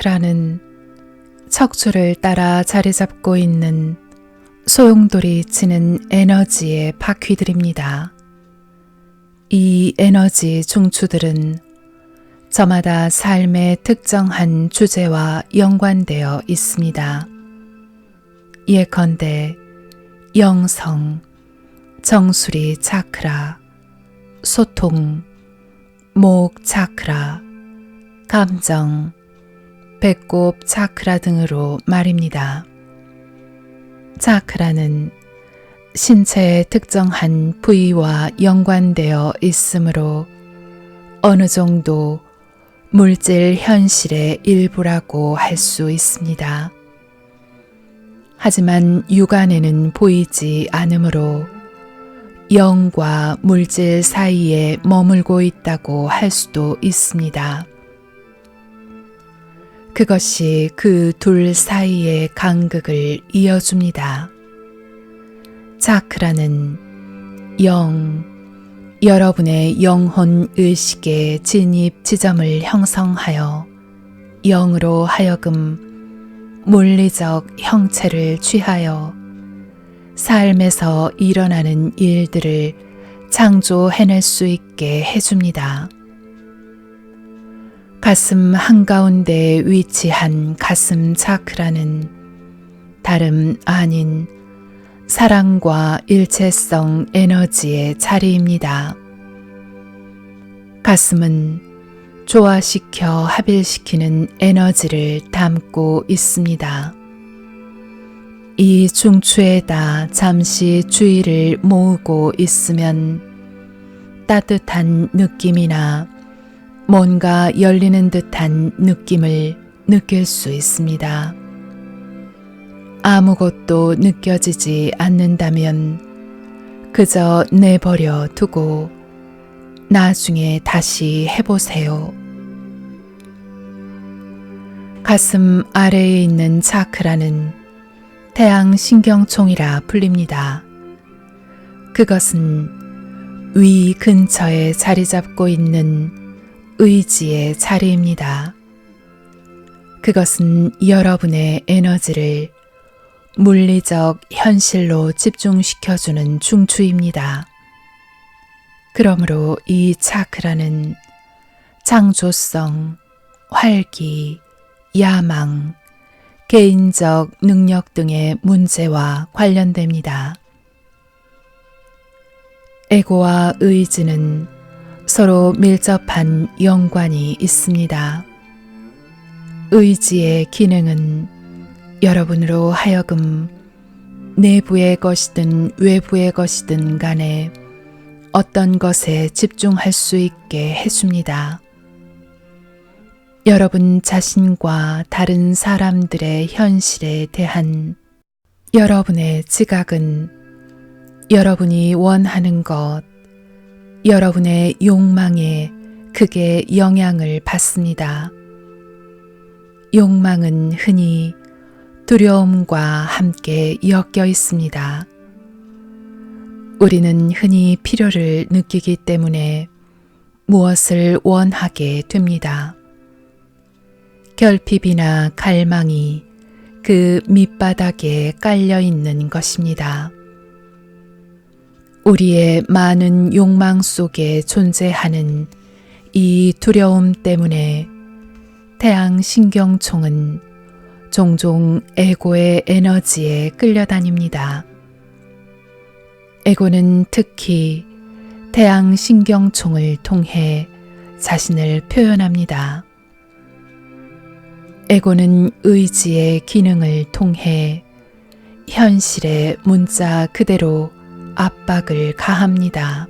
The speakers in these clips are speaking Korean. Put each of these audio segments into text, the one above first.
차크라는 척추를 따라 자리 잡고 있는 소용돌이 치는 에너지의 바퀴들입니다. 이 에너지 중추들은 저마다 삶의 특정한 주제와 연관되어 있습니다. 예컨대 영성, 정수리 차크라, 소통, 목 차크라, 감정, 배꼽 차크라 등으로 말입니다. 차크라는 신체의 특정한 부위와 연관되어 있으므로 어느 정도 물질 현실의 일부라고 할 수 있습니다. 하지만 육안에는 보이지 않으므로 영과 물질 사이에 머물고 있다고 할 수도 있습니다. 그것이 그 둘 사이의 간극을 이어줍니다. 차크라는 여러분의 영혼 의식의 진입 지점을 형성하여 영으로 하여금 물리적 형체를 취하여 삶에서 일어나는 일들을 창조해낼 수 있게 해줍니다. 가슴 한가운데에 위치한 가슴 차크라는 다름 아닌 사랑과 일체성 에너지의 자리입니다. 가슴은 조화시켜 합일시키는 에너지를 담고 있습니다. 이 중추에다 잠시 주의를 모으고 있으면 따뜻한 느낌이나 뭔가 열리는 듯한 느낌을 느낄 수 있습니다. 아무것도 느껴지지 않는다면 그저 내버려 두고 나중에 다시 해보세요. 가슴 아래에 있는 차크라는 태양신경총이라 불립니다. 그것은 위 근처에 자리 잡고 있는 의지의 자리입니다. 그것은 여러분의 에너지를 물리적 현실로 집중시켜주는 중추입니다. 그러므로 이 차크라는 창조성, 활기, 야망, 개인적 능력 등의 문제와 관련됩니다. 에고와 의지는 서로 밀접한 연관이 있습니다. 의지의 기능은 여러분으로 하여금 내부의 것이든 외부의 것이든 간에 어떤 것에 집중할 수 있게 해줍니다. 여러분 자신과 다른 사람들의 현실에 대한 여러분의 지각은 여러분이 원하는 것, 여러분의 욕망에 크게 영향을 받습니다. 욕망은 흔히 두려움과 함께 엮여 있습니다. 우리는 흔히 필요를 느끼기 때문에 무엇을 원하게 됩니다. 결핍이나 갈망이 그 밑바닥에 깔려 있는 것입니다. 우리의 많은 욕망 속에 존재하는 이 두려움 때문에 태양신경총은 종종 에고의 에너지에 끌려다닙니다. 에고는 특히 태양신경총을 통해 자신을 표현합니다. 에고는 의지의 기능을 통해 현실의 문자 그대로 압박을 가합니다.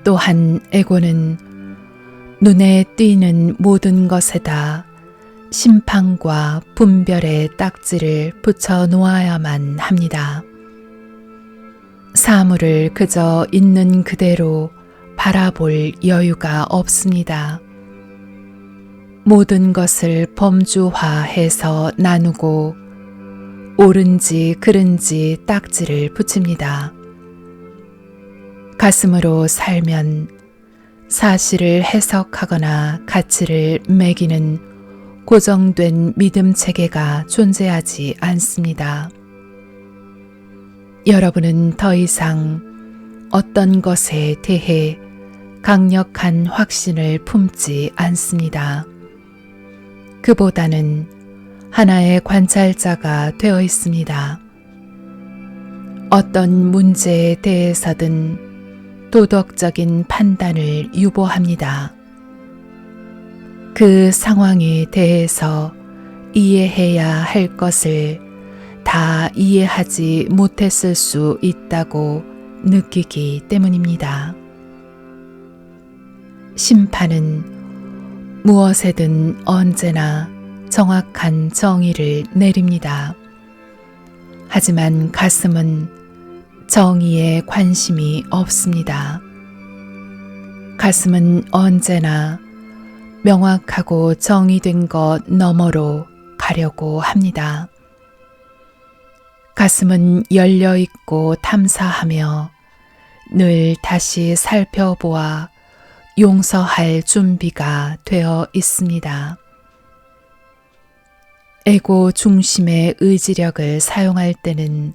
또한 에고는 눈에 띄는 모든 것에다 심판과 분별의 딱지를 붙여 놓아야만 합니다. 사물을 그저 있는 그대로 바라볼 여유가 없습니다. 모든 것을 범주화해서 나누고 옳은지 그른지 딱지를 붙입니다. 가슴으로 살면 사실을 해석하거나 가치를 매기는 고정된 믿음 체계가 존재하지 않습니다. 여러분은 더 이상 어떤 것에 대해 강력한 확신을 품지 않습니다. 그보다는 하나의 관찰자가 되어 있습니다. 어떤 문제에 대해서든 도덕적인 판단을 유보합니다. 그 상황에 대해서 이해해야 할 것을 다 이해하지 못했을 수 있다고 느끼기 때문입니다. 심판은 무엇에든 언제나 정확한 정의를 내립니다. 하지만 가슴은 정의에 관심이 없습니다. 가슴은 언제나 명확하고 정의된 것 너머로 가려고 합니다. 가슴은 열려 있고 탐사하며 늘 다시 살펴보아 용서할 준비가 되어 있습니다. 에고 중심의 의지력을 사용할 때는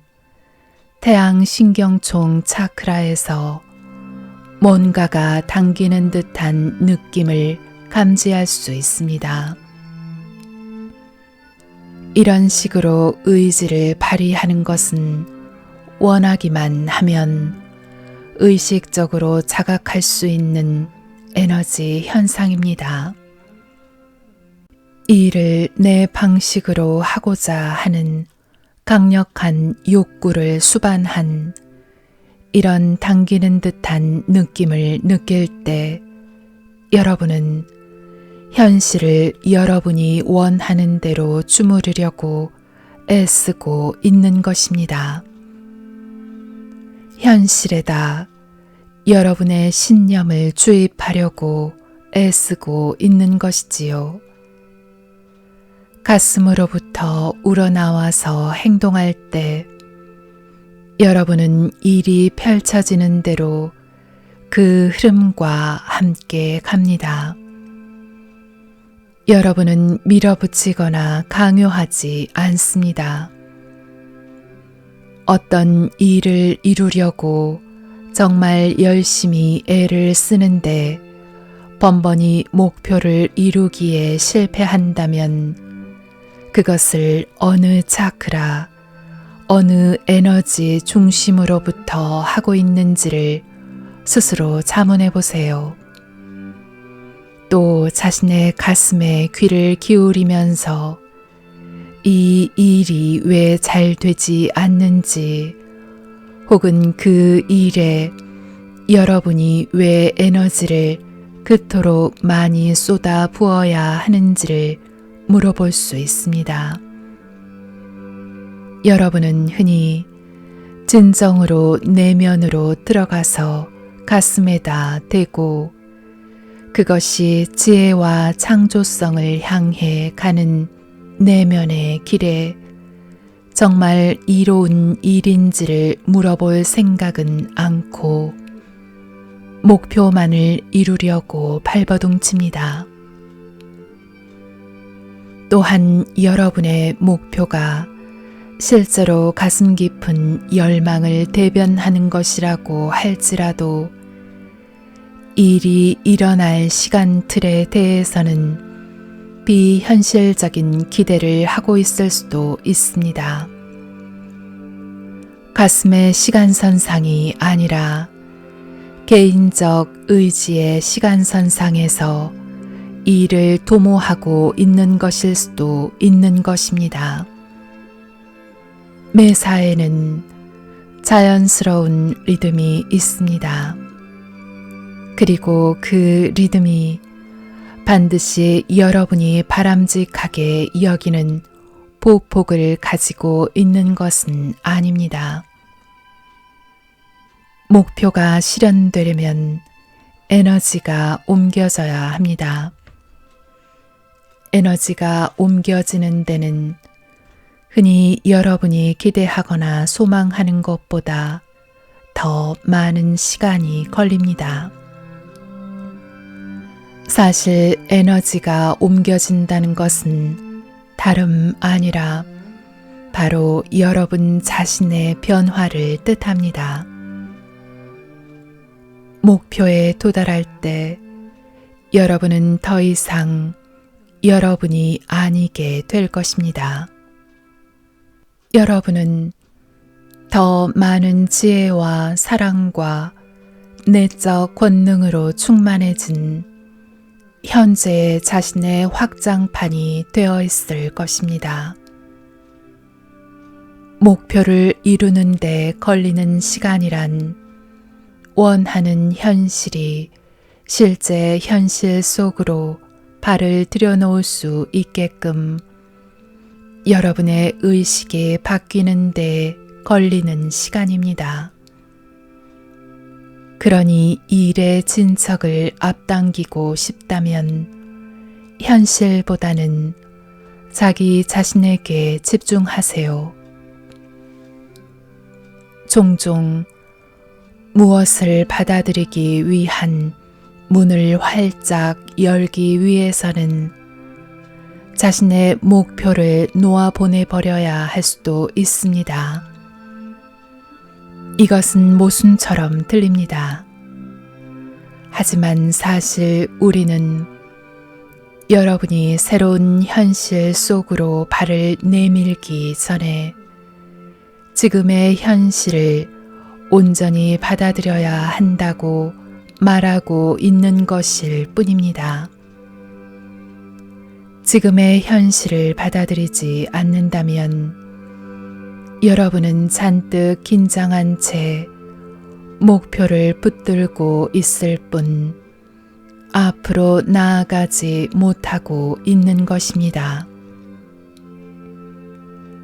태양 신경총 차크라에서 뭔가가 당기는 듯한 느낌을 감지할 수 있습니다. 이런 식으로 의지를 발휘하는 것은 원하기만 하면 의식적으로 자각할 수 있는 에너지 현상입니다. 이 일을 내 방식으로 하고자 하는 강력한 욕구를 수반한 이런 당기는 듯한 느낌을 느낄 때 여러분은 현실을 여러분이 원하는 대로 주무르려고 애쓰고 있는 것입니다. 현실에다 여러분의 신념을 주입하려고 애쓰고 있는 것이지요. 가슴으로부터 우러나와서 행동할 때 여러분은 일이 펼쳐지는 대로 그 흐름과 함께 갑니다. 여러분은 밀어붙이거나 강요하지 않습니다. 어떤 일을 이루려고 정말 열심히 애를 쓰는데 번번이 목표를 이루기에 실패한다면 그것을 어느 차크라, 어느 에너지 중심으로부터 하고 있는지를 스스로 자문해 보세요. 또 자신의 가슴에 귀를 기울이면서 이 일이 왜 잘 되지 않는지 혹은 그 일에 여러분이 왜 에너지를 그토록 많이 쏟아 부어야 하는지를 물어볼 수 있습니다. 여러분은 흔히 진정으로 내면으로 들어가서 가슴에다 대고 그것이 지혜와 창조성을 향해 가는 내면의 길에 정말 이로운 일인지를 물어볼 생각은 않고 목표만을 이루려고 발버둥칩니다. 또한 여러분의 목표가 실제로 가슴 깊은 열망을 대변하는 것이라고 할지라도 일이 일어날 시간 틀에 대해서는 비현실적인 기대를 하고 있을 수도 있습니다. 가슴의 시간선상이 아니라 개인적 의지의 시간선상에서 일을 도모하고 있는 것일 수도 있는 것입니다. 매사에는 자연스러운 리듬이 있습니다. 그리고 그 리듬이 반드시 여러분이 바람직하게 여기는 보폭을 가지고 있는 것은 아닙니다. 목표가 실현되려면 에너지가 옮겨져야 합니다. 에너지가 옮겨지는 데는 흔히 여러분이 기대하거나 소망하는 것보다 더 많은 시간이 걸립니다. 사실 에너지가 옮겨진다는 것은 다름 아니라 바로 여러분 자신의 변화를 뜻합니다. 목표에 도달할 때 여러분은 더 이상 여러분이 아니게 될 것입니다. 여러분은 더 많은 지혜와 사랑과 내적 권능으로 충만해진 현재의 자신의 확장판이 되어 있을 것입니다. 목표를 이루는 데 걸리는 시간이란 원하는 현실이 실제 현실 속으로 발을 들여놓을 수 있게끔 여러분의 의식이 바뀌는 데 걸리는 시간입니다. 그러니 이 일의 진척을 앞당기고 싶다면 현실보다는 자기 자신에게 집중하세요. 종종 무엇을 받아들이기 위한 문을 활짝 열기 위해서는 자신의 목표를 놓아보내버려야 할 수도 있습니다. 이것은 모순처럼 들립니다. 하지만 사실 우리는 여러분이 새로운 현실 속으로 발을 내밀기 전에 지금의 현실을 온전히 받아들여야 한다고 말하고 있는 것일 뿐입니다. 지금의 현실을 받아들이지 않는다면 여러분은 잔뜩 긴장한 채 목표를 붙들고 있을 뿐 앞으로 나아가지 못하고 있는 것입니다.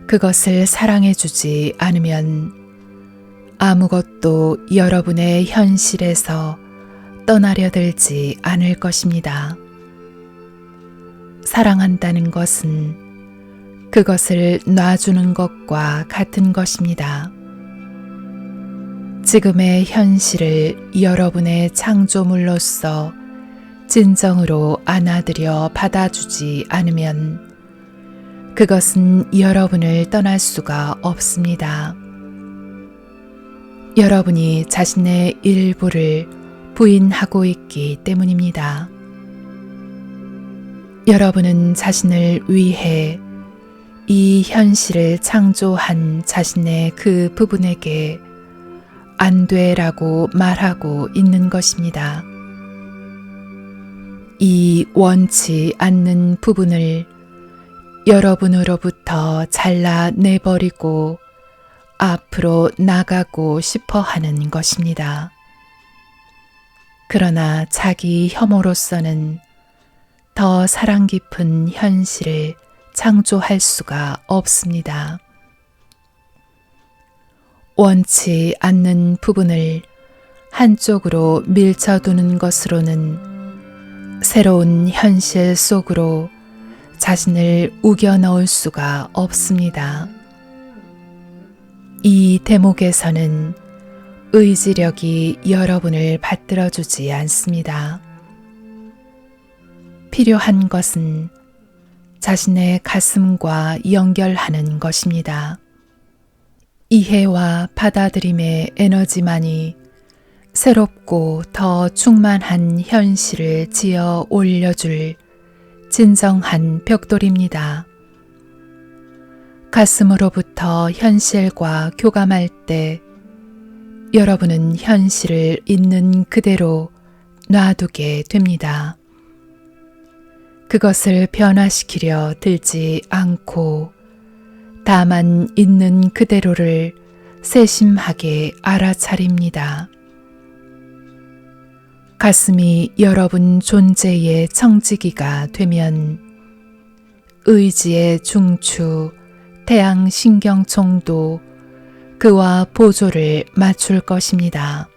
그것을 사랑해주지 않으면 아무것도 여러분의 현실에서 떠나려 들지 않을 것입니다. 사랑한다는 것은 그것을 놔주는 것과 같은 것입니다. 지금의 현실을 여러분의 창조물로서 진정으로 안아들여 받아주지 않으면 그것은 여러분을 떠날 수가 없습니다. 여러분이 자신의 일부를 부인하고 있기 때문입니다. 여러분은 자신을 위해 이 현실을 창조한 자신의 그 부분에게 안 돼라고 말하고 있는 것입니다. 이 원치 않는 부분을 여러분으로부터 잘라내버리고 앞으로 나가고 싶어 하는 것입니다. 그러나 자기 혐오로서는 더 사랑 깊은 현실을 창조할 수가 없습니다. 원치 않는 부분을 한쪽으로 밀쳐두는 것으로는 새로운 현실 속으로 자신을 우겨 넣을 수가 없습니다. 이 대목에서는 의지력이 여러분을 받들어주지 않습니다. 필요한 것은 자신의 가슴과 연결하는 것입니다. 이해와 받아들임의 에너지만이 새롭고 더 충만한 현실을 지어 올려줄 진정한 벽돌입니다. 가슴으로부터 현실과 교감할 때 여러분은 현실을 있는 그대로 놔두게 됩니다. 그것을 변화시키려 들지 않고 다만 있는 그대로를 세심하게 알아차립니다. 가슴이 여러분 존재의 청지기가 되면 의지의 중추, 태양신경총도 그와 보조를 맞출 것입니다.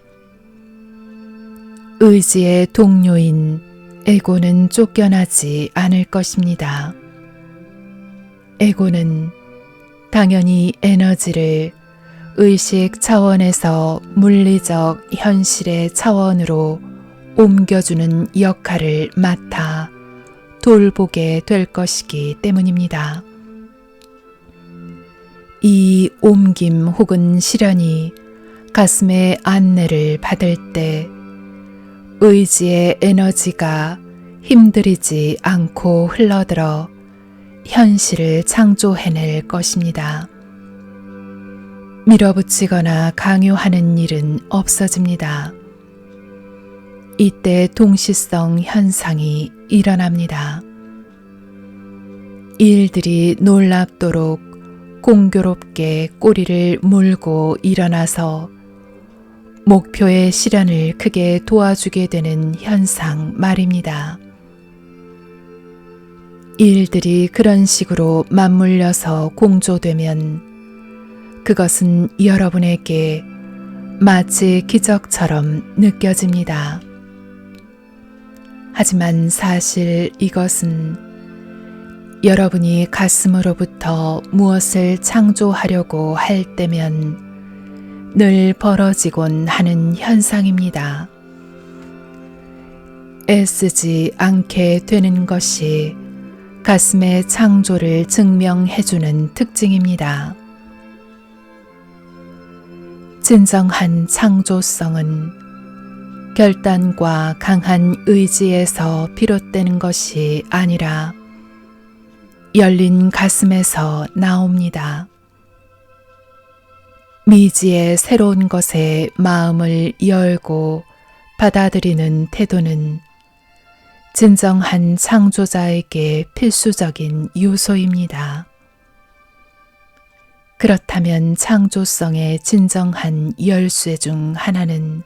의지의 동료인 에고는 쫓겨나지 않을 것입니다. 에고는 당연히 에너지를 의식 차원에서 물리적 현실의 차원으로 옮겨주는 역할을 맡아 돌보게 될 것이기 때문입니다. 이 옮김 혹은 실현이 가슴의 안내를 받을 때 의지의 에너지가 힘들이지 않고 흘러들어 현실을 창조해낼 것입니다. 밀어붙이거나 강요하는 일은 없어집니다. 이때 동시성 현상이 일어납니다. 일들이 놀랍도록 공교롭게 꼬리를 물고 일어나서 목표의 실현을 크게 도와주게 되는 현상 말입니다. 일들이 그런 식으로 맞물려서 공조되면 그것은 여러분에게 마치 기적처럼 느껴집니다. 하지만 사실 이것은 여러분이 가슴으로부터 무엇을 창조하려고 할 때면 늘 벌어지곤 하는 현상입니다. 애쓰지 않게 되는 것이 가슴의 창조를 증명해주는 특징입니다. 진정한 창조성은 결단과 강한 의지에서 비롯되는 것이 아니라 열린 가슴에서 나옵니다. 미지의 새로운 것에 마음을 열고 받아들이는 태도는 진정한 창조자에게 필수적인 요소입니다. 그렇다면 창조성의 진정한 열쇠 중 하나는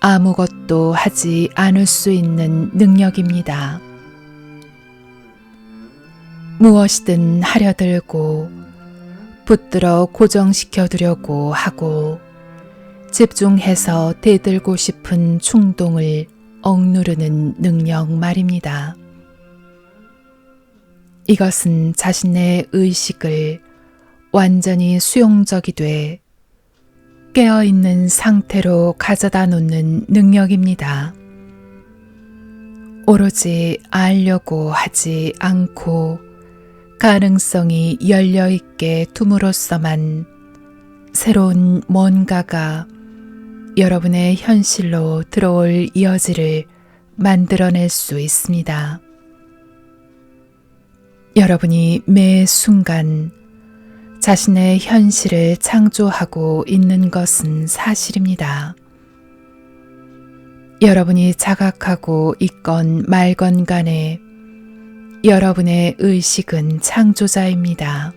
아무것도 하지 않을 수 있는 능력입니다. 무엇이든 하려 들고 붙들어 고정시켜 두려고 하고 집중해서 대들고 싶은 충동을 억누르는 능력 말입니다. 이것은 자신의 의식을 완전히 수용적이 돼 깨어있는 상태로 가져다 놓는 능력입니다. 오로지 알려고 하지 않고 가능성이 열려있게 둠으로써만 새로운 뭔가가 여러분의 현실로 들어올 여지를 만들어낼 수 있습니다. 여러분이 매 순간 자신의 현실을 창조하고 있는 것은 사실입니다. 여러분이 자각하고 있건 말건 간에 여러분의 의식은 창조자입니다.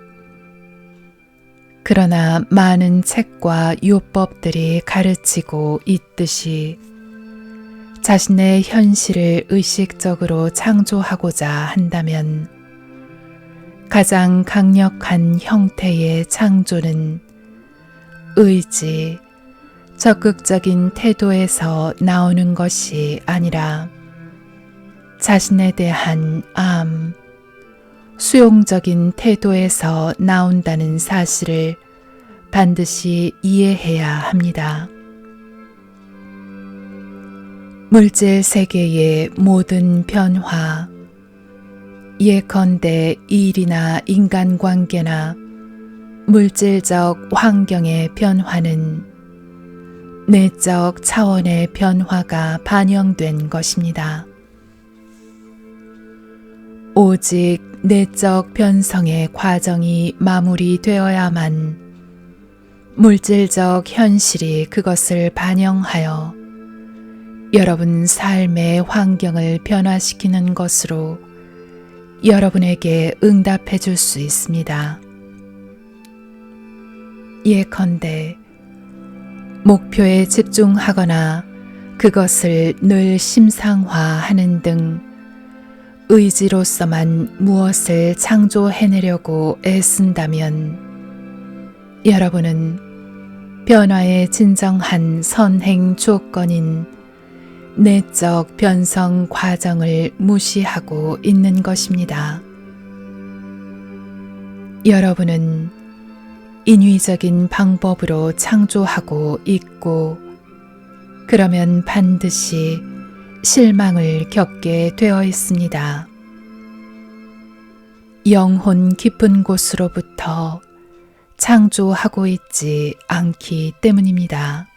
그러나 많은 책과 요법들이 가르치고 있듯이 자신의 현실을 의식적으로 창조하고자 한다면 가장 강력한 형태의 창조는 의지, 적극적인 태도에서 나오는 것이 아니라 자신에 대한 암, 수용적인 태도에서 나온다는 사실을 반드시 이해해야 합니다. 물질 세계의 모든 변화, 예컨대 일이나 인간관계나 물질적 환경의 변화는 내적 차원의 변화가 반영된 것입니다. 오직 내적 변성의 과정이 마무리되어야만 물질적 현실이 그것을 반영하여 여러분 삶의 환경을 변화시키는 것으로 여러분에게 응답해 줄 수 있습니다. 예컨대 목표에 집중하거나 그것을 늘 심상화하는 등 의지로서만 무엇을 창조해내려고 애쓴다면 여러분은 변화의 진정한 선행 조건인 내적 변성 과정을 무시하고 있는 것입니다. 여러분은 인위적인 방법으로 창조하고 있고 그러면 반드시 실망을 겪게 되어 있습니다. 영혼 깊은 곳으로부터 창조하고 있지 않기 때문입니다.